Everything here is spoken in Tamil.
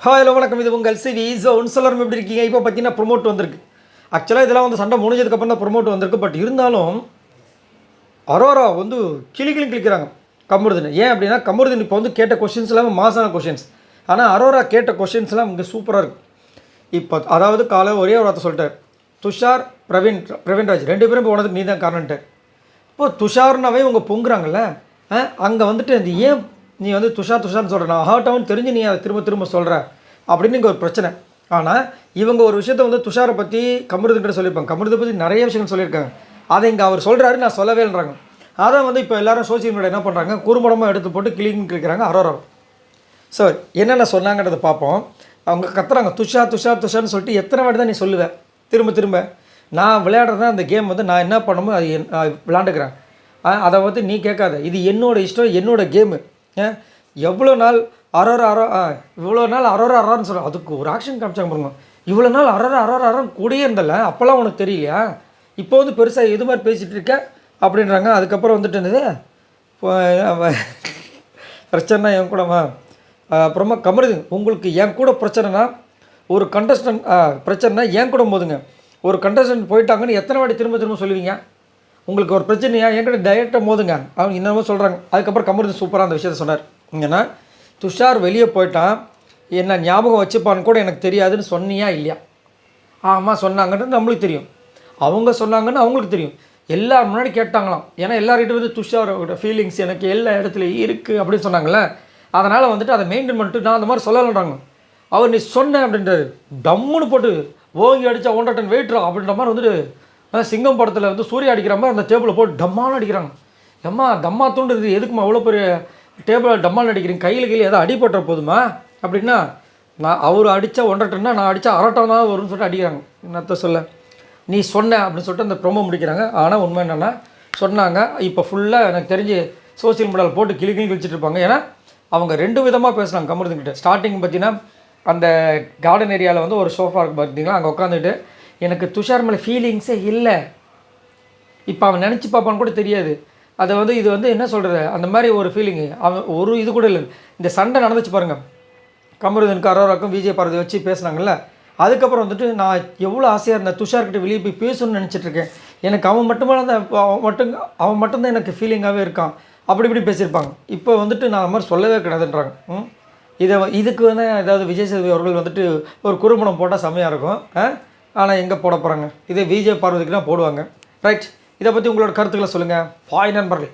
ஹலோ வணக்கம். இது உங்கள் சிவி ஜோன். சொல்லரும் எப்படி இருக்கீங்க? இப்போ பார்த்தீங்கன்னா ப்ரொமோட் வந்திருக்கு. ஆக்சுவலாக இதெல்லாம் வந்து சண்டை முடிஞ்சதுக்கப்புறம் தான் ப்ரொமோட் வந்திருக்கு. பட் இருந்தாலும் அரோரா வந்து கிளிக்கிறாங்க கமருதீன். ஏன் அப்படின்னா கமருதீன் இப்போ வந்து கேட்ட கொஷின்ஸ் எல்லாமே மாசான கொஷின்ஸ். ஆனால் அரோரா கேட்ட கொஷின்ஸ்லாம் இங்கே சூப்பராக இருக்குது. இப்போ அதாவது காலை ஒரே ஒரு வார்த்தை சொல்லிட்டார். துஷார் பிரவீன்ராஜ் 2 பேரும் இப்போ உனக்கு நீ தான் காரணன்ட்டார். இப்போது துஷார்னாவே உங்கள் பொங்குறாங்கல்ல, அங்கே வந்துட்டு அந்த ஏன் நீ வந்து துஷார்னு சொல்கிற, நான் ஹர்ட் ஆகுன்னு தெரிஞ்சு நீ அதை திரும்ப சொல்கிற அப்படின்னு இங்கே ஒரு பிரச்சனை. ஆனால் இவங்க ஒரு விஷயத்தை வந்து துஷாரை பற்றி கமருதீன்கிட்ட சொல்லியிருப்பாங்க. கமருதை பற்றி நிறைய விஷயங்கள் சொல்லியிருக்காங்க. அதை இங்கே அவர் சொல்கிறாரு, நான் சொல்லவே இல்லைறாங்க. அதை வந்து இப்போ எல்லோரும் சோசியல் மீடியா என்ன பண்ணுறாங்க, குறும்படமாக எடுத்து போட்டு கிளிக்கிறாங்க அரோரா. ஸோ என்னென்ன சொன்னாங்கன்றதை பார்ப்போம். அவங்க கத்துறாங்க துஷார்னு சொல்லிட்டு எத்தனை வாட்டி தான் நீ சொல்லுவேன் திரும்ப. நான் விளையாடுறது தான் அந்த கேம் வந்து நான் என்ன பண்ணணுமோ அது விளையாண்டுக்கிறேன். அதை வந்து நீ கேட்காத, இது என்னோடய இஷ்டம், என்னோடய கேமு. எவ்வளோ நாள் இவ்வளோ நாள் அரோரான்னு சொல்கிறேன். அதுக்கு ஒரு ஆக்ஷன் காமிச்சாங்க பாருங்க. இவ்வளோ நாள் அரோரான்னு கூடயே இருந்தல, அப்போல்லாம் உனக்கு தெரியலையா? இப்போ வந்து பெருசாக இது மாதிரி பேசிகிட்டு இருக்க அப்படின்றாங்க. அதுக்கப்புறம் வந்துட்டு இருந்தது பிரச்சனைனா என் கூடமா. அப்புறமா கமருதீன், உங்களுக்கு என் கூட பிரச்சனைனா ஒரு கண்டஸ்டன்ட் பிரச்சனைனா என் கூட போதுங்க. ஒரு கண்டஸ்டன்ட் போயிட்டாங்கன்னு எத்தனை வாட்டி திரும்ப சொல்லுவீங்க? உங்களுக்கு ஒரு பிரச்சனையா என்கிட்ட டைரெக்டாக மோதுங்க அவங்க இன்னமும் சொல்கிறாங்க. அதுக்கப்புறம் கமருதீன் சூப்பராக அந்த விஷயத்த சொன்னார். ஏன்னா துஷார் வெளியே போயிட்டான், என்ன ஞாபகம் வச்சுப்பான்னு கூட எனக்கு தெரியாதுன்னு சொன்னியா இல்லையா? ஆமாம் சொன்னாங்கன்றது நம்மளுக்கு தெரியும், அவங்க சொன்னாங்கன்னு அவங்களுக்கு தெரியும். எல்லார் முன்னாடி கேட்டாங்களாம். ஏன்னா எல்லார்கிட்ட வந்து துஷாரோட ஃபீலிங்ஸ் எனக்கு எல்லா இடத்துலையும் இருக்குது அப்படின்னு சொன்னாங்களே. அதனால் வந்துட்டு அதை மெயின்டைன் பண்ணிட்டு நான் அந்த மாதிரி சொல்லலைன்றாங்க. அவர் நீ சொன்னேன் அப்படின்றாரு. டம்முன்னு போட்டு ஓங்கி அடித்தா 1.5 டன் வெயிட்ரா அப்படின்ற மாதிரி வந்துட்டு சிங்கம் படத்தில் வந்து சூர்யா அடிக்கிற மாதிரி அந்த டேபிளை போட்டு டம்மான்னு அடிக்கிறாங்க. தம்மா தூண்டுறது எதுக்குமா அவ்வளோ பெரிய டேபிளில் டம்மான்னு அடிக்கிறீங்க? கையில் எதாவது அடிபட்டுற போதுமா அப்படின்னா, நான் அவர் அடித்தா 1.5 டன்னா நான் அடித்தா 1/2 டன் தான் வரும்னு சொல்லிட்டு அடிக்கிறாங்க. என்னத்த சொல்ல, நீ சொன்ன அப்படின்னு சொல்லிட்டு அந்த ப்ரொமோ முடிக்கிறாங்க. ஆனால் உண்மை என்னென்னா சொன்னாங்க. இப்போ ஃபுல்லாக எனக்கு தெரிஞ்சு சோசியல் மீடியாவில் போட்டு கிழிச்சிட்டு இருப்பாங்க. ஏன்னா அவங்க 2 விதமாக பேசுகிறாங்க கமருதீன்கிட்ட. ஸ்டார்டிங் பார்த்தீங்கன்னா அந்த கார்டன் ஏரியாவில் வந்து ஒரு சோஃபா இருக்குது பார்த்தீங்களா, அங்கே உட்காந்துட்டு எனக்கு துஷார் மேலே ஃபீலிங்ஸே இல்லை, இப்போ அவன் நினச்சி பார்ப்பான்னு கூட தெரியாது. அதை வந்து இது வந்து என்ன சொல்கிறது, அந்த மாதிரி ஒரு ஃபீலிங்கு அவன் ஒரு இது கூட இல்லை. இந்த சண்டை நடந்துச்சு பாருங்கள், கமருதீனுக்கு அரோராக்கும் விஜய் பார்வதி வச்சு பேசுனாங்கல்ல. அதுக்கப்புறம் வந்துட்டு நான் எவ்வளோ ஆசையாக இருந்தேன் துஷார்கிட்ட வெளியே போய் பேசணும்னு நினச்சிட்ருக்கேன், எனக்கு அவன் மட்டும்தான் எனக்கு ஃபீலிங்காகவே இருக்கான் அப்படி இப்படி பேசியிருப்பாங்க. இப்போ வந்துட்டு நான் அந்த மாதிரி சொல்லவே கிடையாதுன்றாங்க. இதுக்கு வந்து ஏதாவது விஜய் சேதுபதி அவர்கள் வந்துட்டு ஒரு குறும்படம் போட்டால் செம்மையாக இருக்கும். ஆனால் எங்கே போட போகிறாங்க? இதே விஜய் பார்வதிக்குனா போடுவாங்க. ரைட், இதை பற்றி உங்களோட கருத்துக்களை சொல்லுங்கள். பாய் நண்பர்கள்.